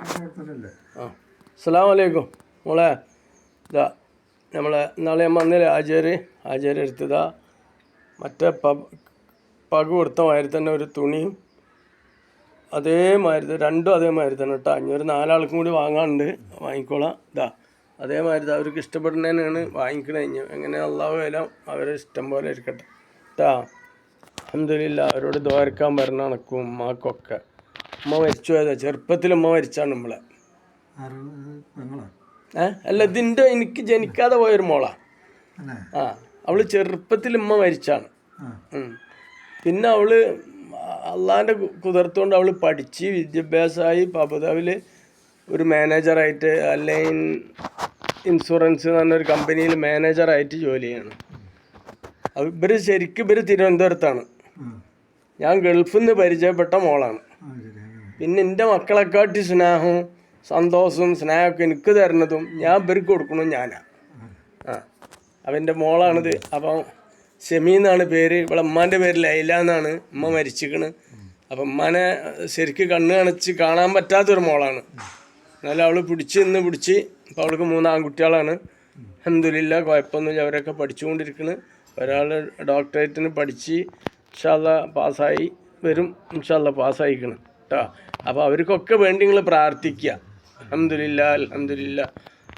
ആ അസ്സലാമലൈക്കും മോളെ. ഇതാ നമ്മളെ നാളെ ഞാൻ വന്നില്ല ആചാര്യ എടുത്തതാ മറ്റേ പകു കൊടുത്ത മാതിരി തന്നെ ഒരു തുണിയും അതേമാതിരി രണ്ടും അതേമാതിരി തന്നെ കേട്ടോ. ഒരു 4 ആൾക്കും കൂടി വാങ്ങാനുണ്ട്, വാങ്ങിക്കോളാം. ഇതാ അതേമാതിരി അവർക്ക് ഇഷ്ടപ്പെടുന്നതിനാണ് വാങ്ങിക്കണത്. എങ്ങനെ അള്ളാഹു എല്ലാം അവരെ ഇഷ്ടം പോലെ ഇരിക്കട്ടെ കേട്ടാ. അൽഹംദുലില്ലാ. അവരോട് ദ്വാരക്കാൻ പറഞ്ഞ കണക്കും ഉമ്മാക്കൊക്കെ. ഉമ്മ മരിച്ചു പോയതാ, ചെറുപ്പത്തിൽ ഉമ്മ മരിച്ചാണ് നമ്മളെ. അല്ല, ഇതിൻ്റെ എനിക്ക് ജനിക്കാതെ പോയൊരു മോളാ. ആ, അവള് ചെറുപ്പത്തിൽ ഉമ്മ മരിച്ചാണ്. പിന്നെ അവള് അള്ളാഹിൻ്റെ കുതിർത്തുകൊണ്ട് അവൾ പഠിച്ച് വിദ്യാഭ്യാസമായി. ഇപ്പോൾ അബുദാബിയിൽ ഒരു മാനേജറായിട്ട്, അല്ലെങ്കിൽ ഇൻഷുറൻസ് എന്ന് പറഞ്ഞൊരു കമ്പനിയിൽ മാനേജറായിട്ട് ജോലി ചെയ്യണം. ഇവർ തിരുവനന്തപുരത്താണ്. ഞാൻ ഗൾഫിൽ നിന്ന് പരിചയപ്പെട്ട മോളാണ്. പിന്നെ എൻ്റെ മക്കളെക്കാട്ടി സ്നേഹവും സന്തോഷവും സ്നേഹമൊക്കെ എനിക്ക് തരുന്നതും ഞാൻ ഇവർക്ക് കൊടുക്കണം ഞാനാ. അവൻ്റെ മോളാണിത്. അപ്പം ഷെമി എന്നാണ് പേര്. ഇവിടെ ഉമ്മാൻ്റെ പേര് ലൈല എന്നാണ്. ഉമ്മ മരിച്ചിക്കണ്. അപ്പം ഉമ്മാനെ ശരിക്ക് കണ്ണ് കാണിച്ച് കാണാൻ പറ്റാത്തൊരു മോളാണ്. എന്നാലും അവൾ പിടിച്ച് ഇപ്പോൾ അവൾക്ക് 3 ആൺകുട്ടികളാണ്. അൽഹംദുലില്ലാ, കുഴപ്പമൊന്നുമില്ല. അവരൊക്കെ പഠിച്ചുകൊണ്ടിരിക്കുന്നു. ഒരാൾ ഡോക്ടറേറ്റിന് പഠിച്ച് ഇൻഷാ അല്ലാഹ് പാസ്സായി വരും. ഇൻഷാ അല്ലാഹ് പാസ്സായിക്കണം കേട്ടോ. അപ്പോൾ അവർക്കൊക്കെ വേണ്ടി നിങ്ങൾ പ്രാർത്ഥിക്കുക. അൽഹംദുലില്ലാ.